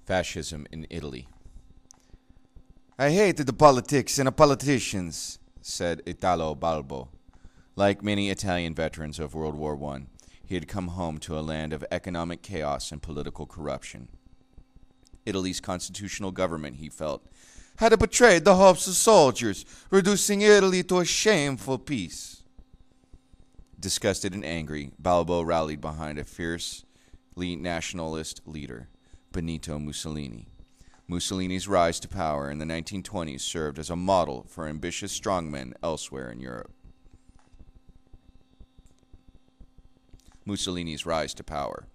Fascism in Italy. I hated the politics and the politicians, said Italo Balbo. Like many Italian veterans of World War I, he had come home to a land of economic chaos and political corruption. Italy's constitutional government, he felt, had betrayed the hopes of soldiers, reducing Italy to a shameful peace. Disgusted and angry, Balbo rallied behind a fiercely nationalist leader, Benito Mussolini. Mussolini's rise to power in the 1920s served as a model for ambitious strongmen elsewhere in Europe. Mussolini's rise to power.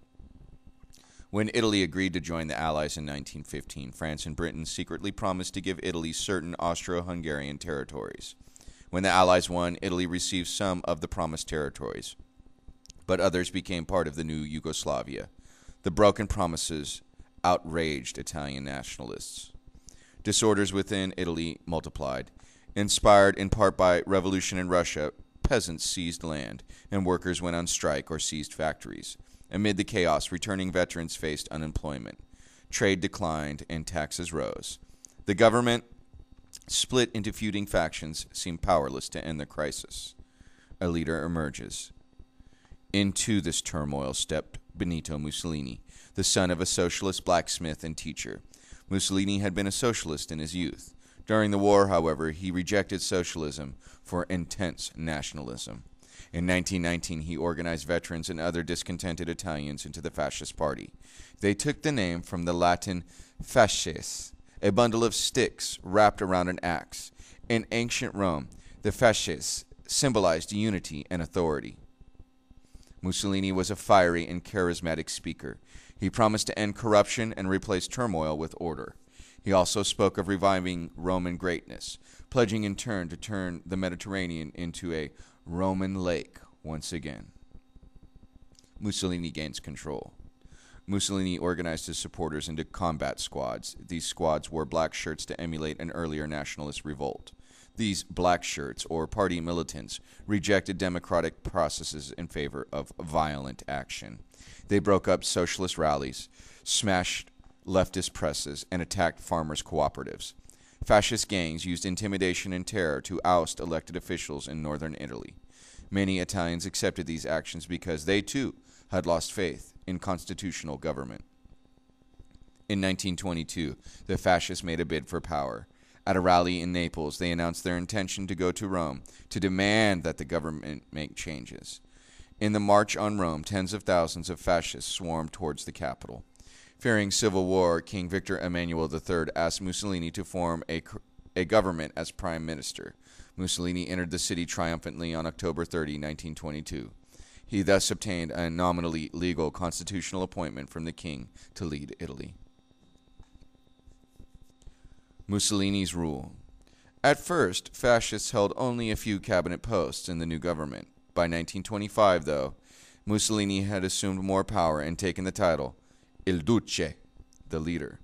When Italy agreed to join the Allies in 1915, France and Britain secretly promised to give Italy certain Austro-Hungarian territories. When the Allies won, Italy received some of the promised territories, but others became part of the new Yugoslavia. The broken promises outraged Italian nationalists. Disorders within Italy multiplied. Inspired in part by revolution in Russia, peasants seized land, and workers went on strike or seized factories. Amid the chaos, returning veterans faced unemployment. Trade declined and taxes rose. The government, split into feuding factions, seemed powerless to end the crisis. A leader emerges. Into this turmoil stepped Benito Mussolini, the son of a socialist blacksmith and teacher. Mussolini had been a socialist in his youth. During the war, however, he rejected socialism for intense nationalism. In 1919, he organized veterans and other discontented Italians into the Fascist Party. They took the name from the Latin fasces, a bundle of sticks wrapped around an axe. In ancient Rome, the fasces symbolized unity and authority. Mussolini was a fiery and charismatic speaker. He promised to end corruption and replace turmoil with order. He also spoke of reviving Roman greatness, pledging in turn to turn the Mediterranean into a Roman lake once again. Mussolini gains control. Mussolini organized his supporters into combat squads. These squads wore black shirts to emulate an earlier nationalist revolt. These black shirts, or party militants, rejected democratic processes in favor of violent action. They broke up socialist rallies, smashed leftist presses, and attacked farmers' cooperatives. Fascist gangs used intimidation and terror to oust elected officials in northern Italy. Many Italians accepted these actions because they, too, had lost faith in constitutional government. In 1922, the fascists made a bid for power. At a rally in Naples, they announced their intention to go to Rome to demand that the government make changes. In the March on Rome, tens of thousands of fascists swarmed towards the capital. Fearing civil war, King Victor Emmanuel III asked Mussolini to form a government as prime minister. Mussolini entered the city triumphantly on October 30, 1922. He thus obtained a nominally legal constitutional appointment from the king to lead Italy. Mussolini's rule. At first, fascists held only a few cabinet posts in the new government. By 1925, though, Mussolini had assumed more power and taken the title Il Duce, the leader.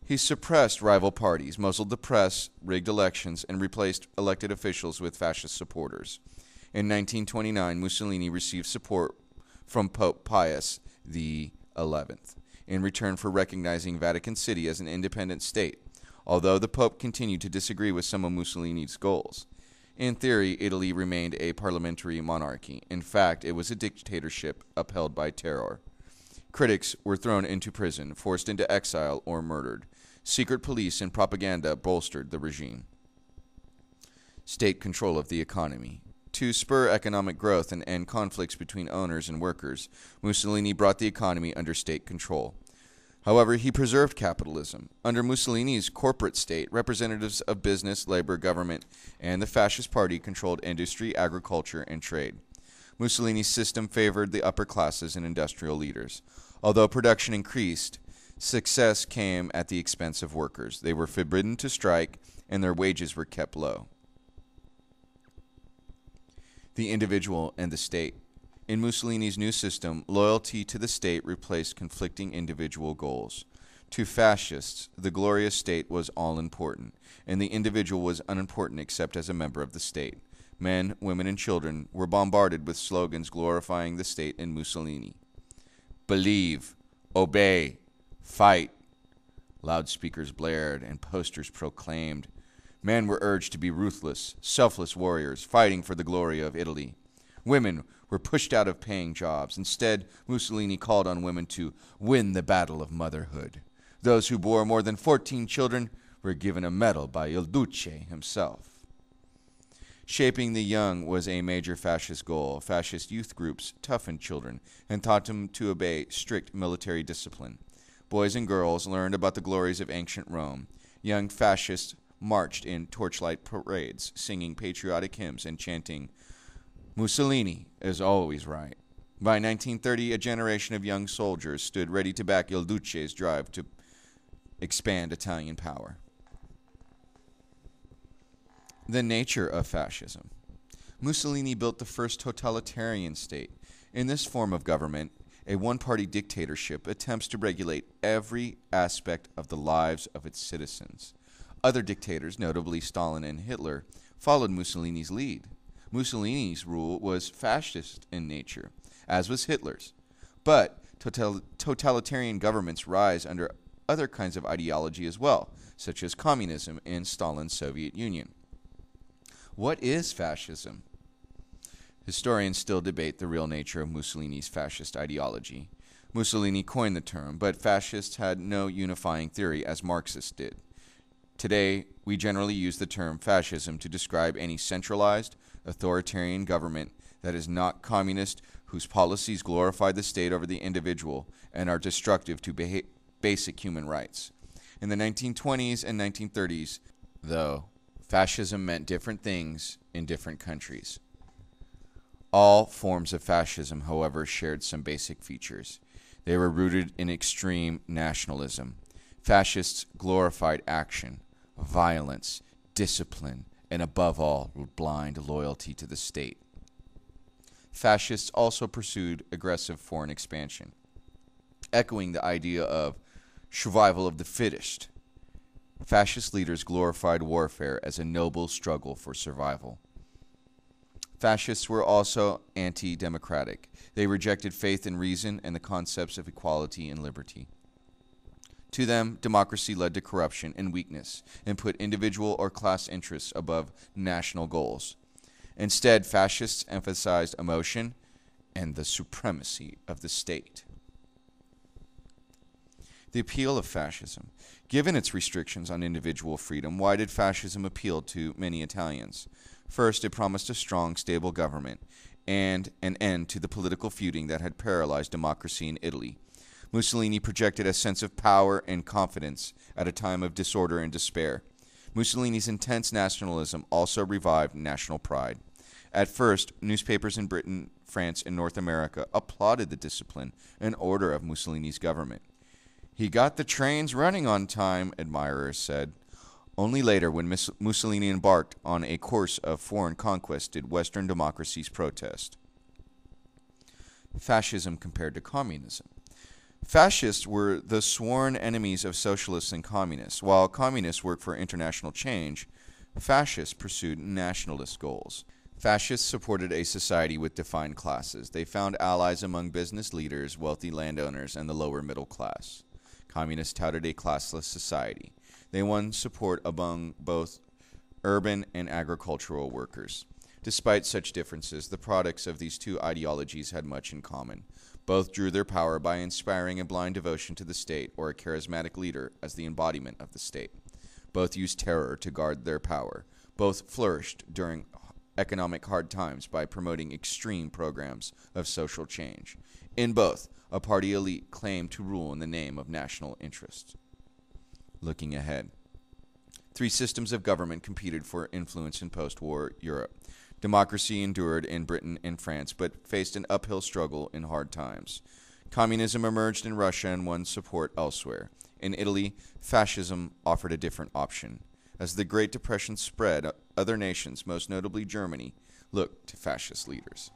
He suppressed rival parties, muzzled the press, rigged elections, and replaced elected officials with fascist supporters. In 1929, Mussolini received support from Pope Pius XI in return for recognizing Vatican City as an independent state, although the Pope continued to disagree with some of Mussolini's goals. In theory, Italy remained a parliamentary monarchy. In fact, it was a dictatorship upheld by terror. Critics were thrown into prison, forced into exile, or murdered. Secret police and propaganda bolstered the regime. State control of the economy. To spur economic growth and end conflicts between owners and workers, Mussolini brought the economy under state control. However, he preserved capitalism. Under Mussolini's corporate state, representatives of business, labor, government, and the Fascist Party controlled industry, agriculture, and trade. Mussolini's system favored the upper classes and industrial leaders. Although production increased, success came at the expense of workers. They were forbidden to strike, and their wages were kept low. The individual and the state. In Mussolini's new system, loyalty to the state replaced conflicting individual goals. To fascists, the glorious state was all-important, and the individual was unimportant except as a member of the state. Men, women, and children were bombarded with slogans glorifying the state and Mussolini. Believe, obey, fight, Loudspeakers blared and posters proclaimed. Men were urged to be ruthless, selfless warriors fighting for the glory of Italy. Women were pushed out of paying jobs. Instead, Mussolini called on women to win the battle of motherhood. Those who bore more than 14 children were given a medal by Il Duce himself. Shaping the young was a major fascist goal. Fascist youth groups toughened children and taught them to obey strict military discipline. Boys and girls learned about the glories of ancient Rome. Young fascists marched in torchlight parades, singing patriotic hymns and chanting, "Mussolini is always right." By 1930, a generation of young soldiers stood ready to back Il Duce's drive to expand Italian power. The nature of fascism. Mussolini built the first totalitarian state. In this form of government, a one-party dictatorship attempts to regulate every aspect of the lives of its citizens. Other dictators, notably Stalin and Hitler, followed Mussolini's lead. Mussolini's rule was fascist in nature, as was Hitler's. But totalitarian governments rise under other kinds of ideology as well, such as communism in Stalin's Soviet Union. What is fascism? Historians still debate the real nature of Mussolini's fascist ideology. Mussolini coined the term, but fascists had no unifying theory as Marxists did. Today, we generally use the term fascism to describe any centralized, authoritarian government that is not communist, whose policies glorify the state over the individual and are destructive to basic human rights. In the 1920s and 1930s, though, fascism meant different things in different countries. All forms of fascism, however, shared some basic features. They were rooted in extreme nationalism. Fascists glorified action, violence, discipline, and above all, blind loyalty to the state. Fascists also pursued aggressive foreign expansion, echoing the idea of survival of the fittest. Fascist leaders glorified warfare as a noble struggle for survival. Fascists were also anti-democratic. They rejected faith in reason and the concepts of equality and liberty. To them, democracy led to corruption and weakness and put individual or class interests above national goals. Instead, fascists emphasized emotion and the supremacy of the state. The appeal of fascism. Given its restrictions on individual freedom, why did fascism appeal to many Italians? First, it promised a strong, stable government and an end to the political feuding that had paralyzed democracy in Italy. Mussolini projected a sense of power and confidence at a time of disorder and despair. Mussolini's intense nationalism also revived national pride. At first, newspapers in Britain, France, and North America applauded the discipline and order of Mussolini's government. "He got the trains running on time," admirers said. Only later, when Mussolini embarked on a course of foreign conquest, did Western democracies protest. Fascism compared to communism. Fascists were the sworn enemies of socialists and communists. While communists worked for international change, fascists pursued nationalist goals. Fascists supported a society with defined classes. They found allies among business leaders, wealthy landowners, and the lower middle class. Communists touted a classless society. They won support among both urban and agricultural workers. Despite such differences, the products of these two ideologies had much in common. Both drew their power by inspiring a blind devotion to the state or a charismatic leader as the embodiment of the state. Both used terror to guard their power. Both flourished during economic hard times by promoting extreme programs of social change. In both, a party elite claimed to rule in the name of national interest. Looking ahead. Three systems of government competed for influence in post-war Europe. Democracy endured in Britain and France, but faced an uphill struggle in hard times. Communism emerged in Russia and won support elsewhere. In Italy, fascism offered a different option. As the Great Depression spread, other nations, most notably Germany, looked to fascist leaders.